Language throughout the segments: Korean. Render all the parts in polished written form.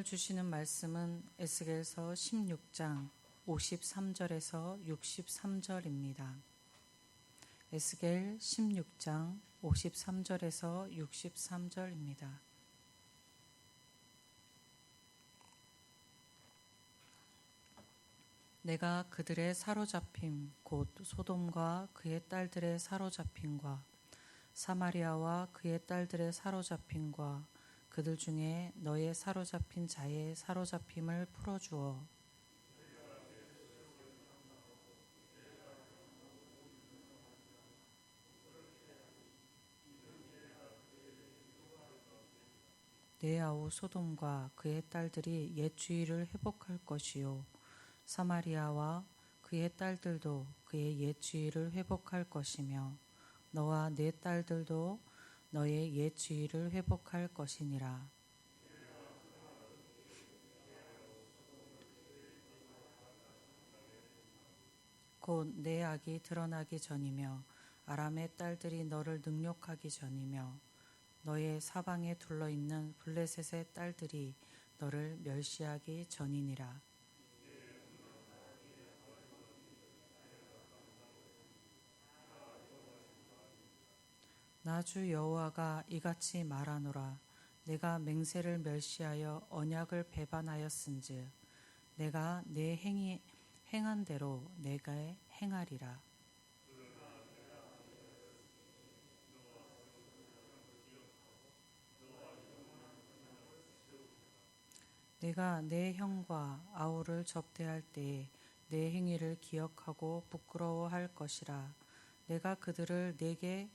오늘 주시는 말씀은 에스겔서 16장 53절에서 63절입니다. 에스겔 16장 53절에서 63절입니다. 내가 그들의 사로잡힘 곧 소돔과 그의 딸들의 사로잡힘과 사마리아와 그의 딸들의 사로잡힘과 그들 중에 너의 사로잡힌 자의 사로잡힘을 풀어주어 내 아우 소돔과 그의 딸들이 옛 주의를 회복할 것이요 사마리아와 그의 딸들도 그의 옛 주의를 회복할 것이며 너와 네 딸들도 너의 옛 주의를 회복할 것이니라. 곧 내 악이 드러나기 전이며 아람의 딸들이 너를 능욕하기 전이며 너의 사방에 둘러있는 블레셋의 딸들이 너를 멸시하기 전이니라. 나 주 여호와가 이같이 말하노라. 내가 맹세를 멸시하여 언약을 배반하였은즉 내가 내 행한 대로 내가 행하리라. 내가 내 형과 아우를 접대할 때에 내 행위를 기억하고 부끄러워할 것이라. 내가 그들을 내게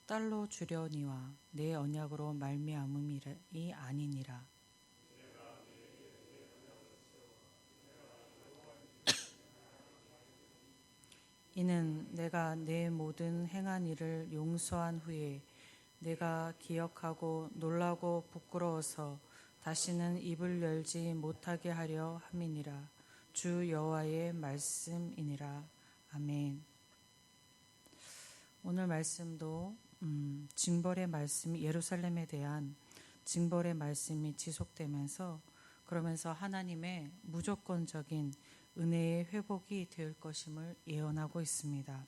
딸로 주려니와 내 언약으로 말미암음이 아니니라. 이는 내가 내 모든 행한 일을 용서한 후에 내가 기억하고 놀라고 부끄러워서 다시는 입을 열지 못하게 하려 함이니라. 주 여호와의 말씀이니라. 아멘. 오늘 말씀도 징벌의 말씀이 예루살렘에 대한 징벌의 말씀이 지속되면서 그러면서 하나님의 무조건적인 은혜의 회복이 될 것임을 예언하고 있습니다.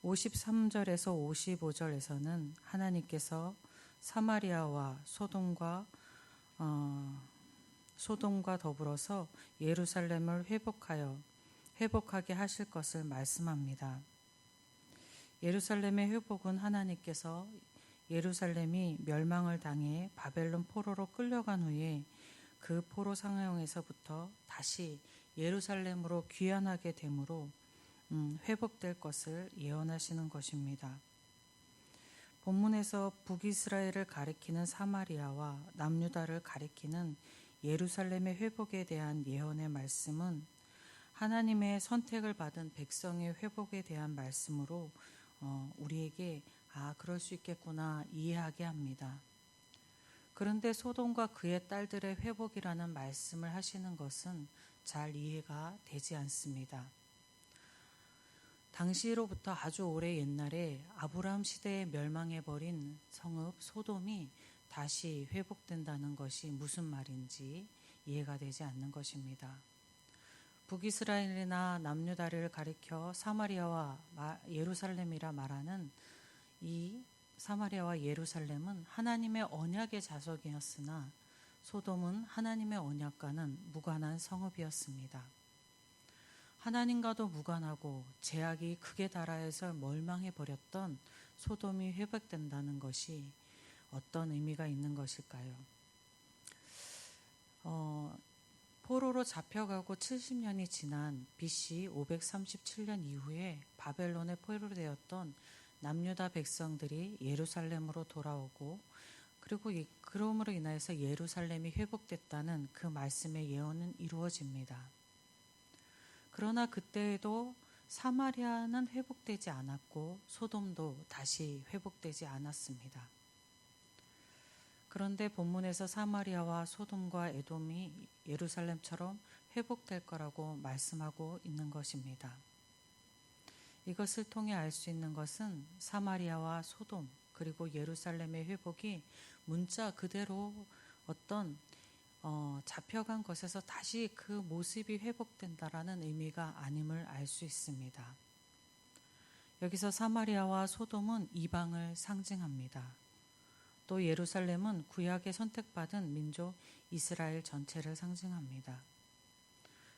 53절에서 55절에서는 하나님께서 사마리아와 소돔과 더불어서 예루살렘을 회복하게 하실 것을 말씀합니다. 예루살렘의 회복은 하나님께서 예루살렘이 멸망을 당해 바벨론 포로로 끌려간 후에 그 포로 상황에서부터 다시 예루살렘으로 귀환하게 되므로 회복될 것을 예언하시는 것입니다. 본문에서 북이스라엘을 가리키는 사마리아와 남유다를 가리키는 예루살렘의 회복에 대한 예언의 말씀은 하나님의 선택을 받은 백성의 회복에 대한 말씀으로 우리에게 그럴 수 있겠구나 이해하게 합니다. 그런데 소돔과 그의 딸들의 회복이라는 말씀을 하시는 것은 잘 이해가 되지 않습니다. 당시로부터 아주 오래 옛날에 아브라함 시대에 멸망해버린 성읍 소돔이 다시 회복된다는 것이 무슨 말인지 이해가 되지 않는 것입니다. 북이스라엘이나 남유다를 가리켜 사마리아와 예루살렘이라 말하는 이 사마리아와 예루살렘은 하나님의 언약의 자석이었으나 소돔은 하나님의 언약과는 무관한 성읍이었습니다. 하나님과도 무관하고 죄악이 극에 달하여서 멸망해버렸던 소돔이 회복된다는 것이 어떤 의미가 있는 것일까요? 포로로 잡혀가고 70년이 지난 BC 537년 이후에 바벨론에 포로되었던 남유다 백성들이 예루살렘으로 돌아오고 그리고 그러므로 인하여서 예루살렘이 회복됐다는 그 말씀의 예언은 이루어집니다. 그러나 그때에도 사마리아는 회복되지 않았고 소돔도 다시 회복되지 않았습니다. 그런데 본문에서 사마리아와 소돔과 에돔이 예루살렘처럼 회복될 거라고 말씀하고 있는 것입니다. 이것을 통해 알 수 있는 것은 사마리아와 소돔 그리고 예루살렘의 회복이 문자 그대로 어떤 잡혀간 것에서 다시 그 모습이 회복된다라는 의미가 아님을 알 수 있습니다. 여기서 사마리아와 소돔은 이방을 상징합니다. 또 예루살렘은 구약에 선택받은 민족 이스라엘 전체를 상징합니다.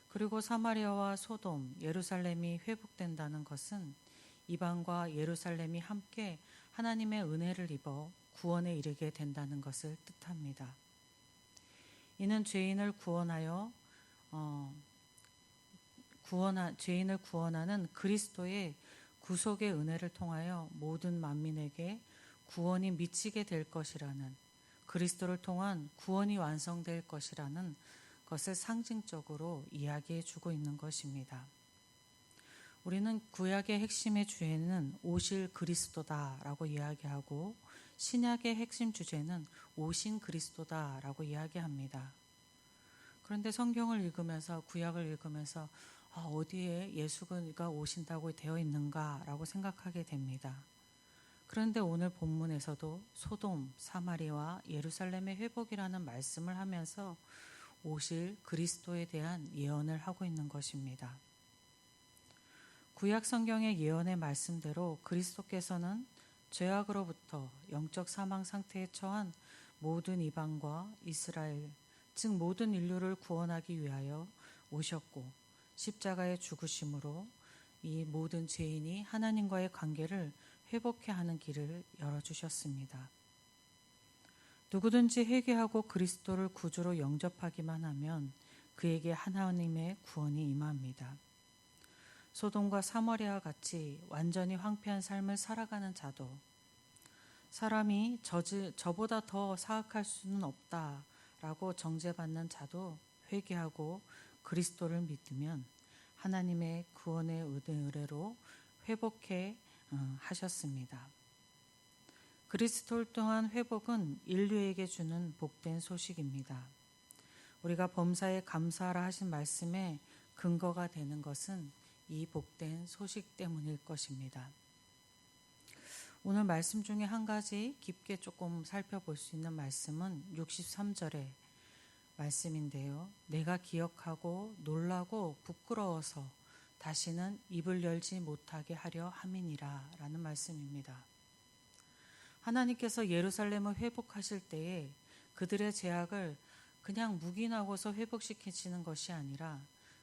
그리고 사마리아와 소돔, 예루살렘이 회복된다는 것은 이방과 예루살렘이 함께 하나님의 은혜를 입어 구원에 이르게 된다는 것을 뜻합니다. 이는 죄인을 구원하는 그리스도의 구속의 은혜를 통하여 모든 만민에게 구원이 미치게 될 것이라는, 그리스도를 통한 구원이 완성될 것이라는 것을 상징적으로 이야기해 주고 있는 것입니다. 우리는 구약의 핵심의 주제는 오실 그리스도다라고 이야기하고 신약의 핵심 주제는 오신 그리스도다라고 이야기합니다. 그런데 성경을 읽으면서, 구약을 읽으면서 어디에 예수가 오신다고 되어 있는가라고 생각하게 됩니다. 그런데 오늘 본문에서도 소돔, 사마리아와 예루살렘의 회복이라는 말씀을 하면서 오실 그리스도에 대한 예언을 하고 있는 것입니다. 구약 성경의 예언의 말씀대로 그리스도께서는 죄악으로부터 영적 사망 상태에 처한 모든 이방과 이스라엘, 즉 모든 인류를 구원하기 위하여 오셨고 십자가의 죽으심으로 이 모든 죄인이 하나님과의 관계를 회복해 하는 길을 열어주셨습니다. 누구든지 회개하고 그리스도를 구주로 영접하기만 하면 그에게 하나님의 구원이 임합니다. 소돔과 사마리아와 같이 완전히 황폐한 삶을 살아가는 자도, 사람이 저보다 더 사악할 수는 없다라고 정죄받는 자도 회개하고 그리스도를 믿으면 하나님의 구원의 은혜로 회복해 하셨습니다. 그리스도를 통한 회복은 인류에게 주는 복된 소식입니다. 우리가 범사에 감사하라 하신 말씀에 근거가 되는 것은 이 복된 소식 때문일 것입니다. 오늘 말씀 중에 한 가지 깊게 조금 살펴볼 수 있는 말씀은 63절의 말씀인데요. 내가 기억하고 놀라고 부끄러워서 다시는 입을 열지 못하게 하려 함이니라 라는 말씀입니다. 하나님께서 예루살렘을 회복하실 때에 그들의 죄악을 그냥 묵인하고서 회복시키시는 것이 아니라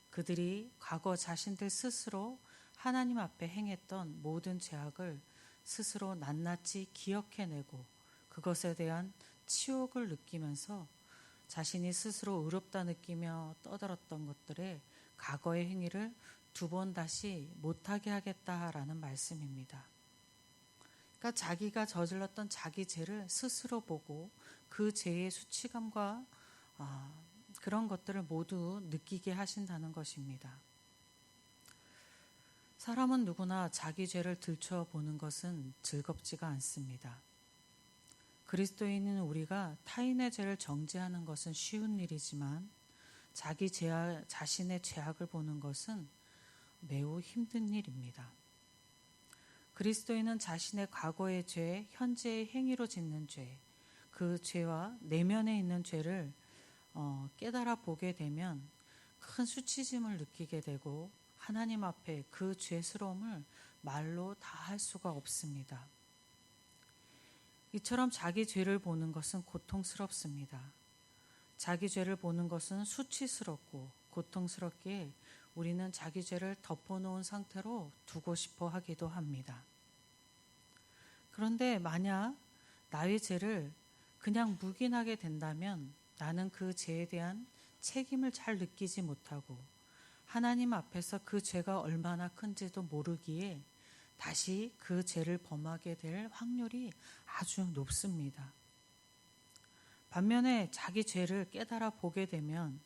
그들이 과거 자신들 스스로 하나님 앞에 행했던 모든 죄악을 스스로 낱낱이 기억해내고 그것에 대한 치욕을 느끼면서 자신이 스스로 의롭다 느끼며 떠들었던 것들의 과거의 행위를 두 번 다시 못하게 하겠다라는 말씀입니다. 그러니까 자기가 저질렀던 자기 죄를 스스로 보고 그 죄의 수치감과 그런 것들을 모두 느끼게 하신다는 것입니다. 사람은 누구나 자기 죄를 들춰보는 것은 즐겁지가 않습니다. 그리스도인인 우리가 타인의 죄를 정죄하는 것은 쉬운 일이지만 자신의 죄악을 보는 것은 매우 힘든 일입니다. 그리스도인은 자신의 과거의 죄, 현재의 행위로 짓는 죄, 그 죄와 내면에 있는 죄를 깨달아 보게 되면 큰 수치심을 느끼게 되고 하나님 앞에 그 죄스러움을 말로 다 할 수가 없습니다. 이처럼 자기 죄를 보는 것은 고통스럽습니다. 자기 죄를 보는 것은 수치스럽고 고통스럽기에 우리는 자기 죄를 덮어놓은 상태로 두고 싶어 하기도 합니다. 그런데 만약 나의 죄를 그냥 묵인하게 된다면 나는 그 죄에 대한 책임을 잘 느끼지 못하고 하나님 앞에서 그 죄가 얼마나 큰지도 모르기에 다시 그 죄를 범하게 될 확률이 아주 높습니다. 반면에 자기 죄를 깨달아 보게 되면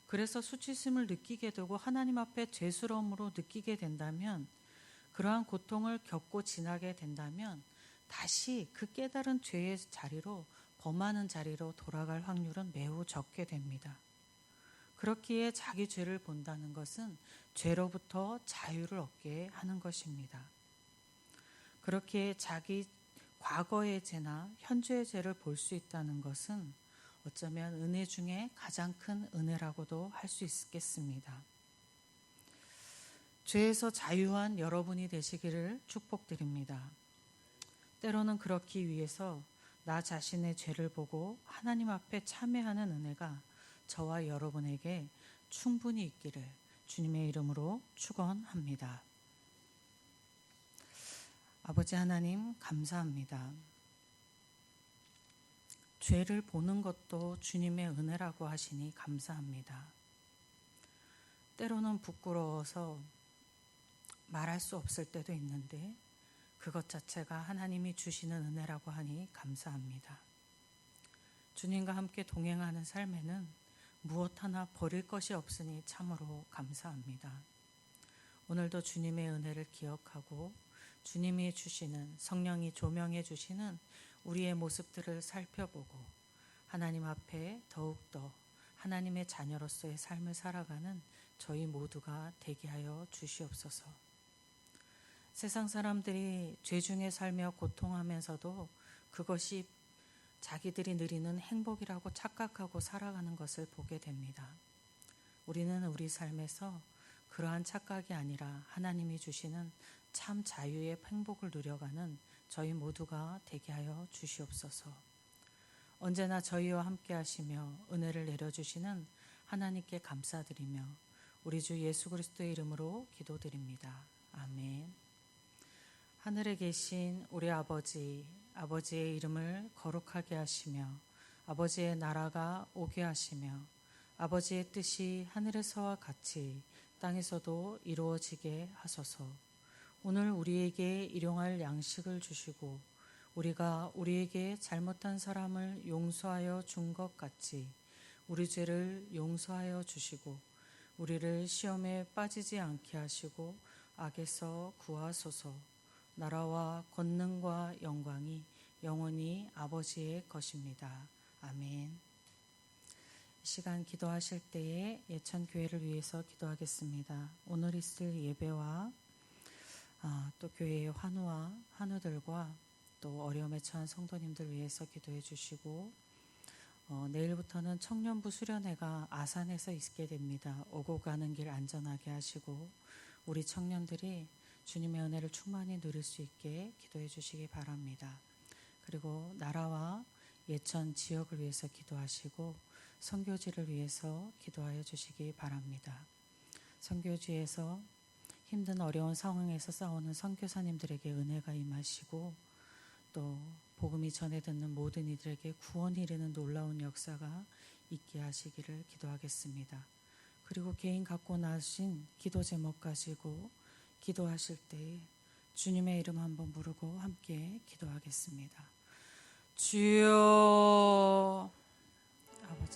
그래서 수치심을 느끼게 되고 하나님 앞에 죄스러움으로 느끼게 된다면 그러한 고통을 겪고 지나게 된다면 다시 그 깨달은 죄의 자리로 범하는 자리로 돌아갈 확률은 매우 적게 됩니다. 그렇기에 자기 죄를 본다는 것은 죄로부터 자유를 얻게 하는 것입니다. 그렇게 자기 과거의 죄나 현재의 죄를 볼 수 있다는 것은 어쩌면 은혜 중에 가장 큰 은혜라고도 할 수 있겠습니다. 죄에서 자유한 여러분이 되시기를 축복드립니다. 때로는 그렇기 위해서 나 자신의 죄를 보고 하나님 앞에 참회하는 은혜가 저와 여러분에게 충분히 있기를 주님의 이름으로 축원합니다. 아버지 하나님 감사합니다. 죄를 보는 것도 주님의 은혜라고 하시니 감사합니다. 때로는 부끄러워서 말할 수 없을 때도 있는데 그것 자체가 하나님이 주시는 은혜라고 하니 감사합니다. 주님과 함께 동행하는 삶에는 무엇 하나 버릴 것이 없으니 참으로 감사합니다. 오늘도 주님의 은혜를 기억하고 주님이 주시는 성령이 조명해 주시는 우리의 모습들을 살펴보고 하나님 앞에 더욱더 하나님의 자녀로서의 삶을 살아가는 저희 모두가 되게 하여 주시옵소서. 세상 사람들이 죄 중에 살며 고통하면서도 그것이 자기들이 누리는 행복이라고 착각하고 살아가는 것을 보게 됩니다. 우리는 우리 삶에서 그러한 착각이 아니라 하나님이 주시는 참 자유의 행복을 누려가는 저희 모두가 되게 하여 주시옵소서. 언제나 저희와 함께 하시며 은혜를 내려주시는 하나님께 감사드리며 우리 주 예수 그리스도의 이름으로 기도드립니다. 아멘. 하늘에 계신 우리 아버지의 이름을 거룩하게 하시며 아버지의 나라가 오게 하시며 아버지의 뜻이 하늘에서와 같이 땅에서도 이루어지게 하소서. 오늘 우리에게 일용할 양식을 주시고 우리가 우리에게 잘못한 사람을 용서하여 준 것 같이 우리 죄를 용서하여 주시고 우리를 시험에 빠지지 않게 하시고 악에서 구하소서. 나라와 권능과 영광이 영원히 아버지의 것입니다. 아멘. 이 시간 기도하실 때에 예천교회를 위해서 기도하겠습니다. 오늘 있을 예배와 또 교회의 환우들과 또 어려움에 처한 성도님들 위해서 기도해 주시고 내일부터는 청년부 수련회가 아산에서 있게 됩니다. 오고 가는 길 안전하게 하시고 우리 청년들이 주님의 은혜를 충만히 누릴 수 있게 기도해 주시기 바랍니다. 그리고 나라와 예천 지역을 위해서 기도하시고 선교지를 위해서 기도하여 주시기 바랍니다. 선교지에서 힘든 어려운 상황에서 싸우는 선교사님들에게 은혜가 임하시고 또 복음이 전해 듣는 모든 이들에게 구원이 이르는 놀라운 역사가 있게 하시기를 기도하겠습니다. 그리고 개인 갖고 나신 기도 제목 가지고 기도하실 때 주님의 이름 한번 부르고 함께 기도하겠습니다. 주여. 아버지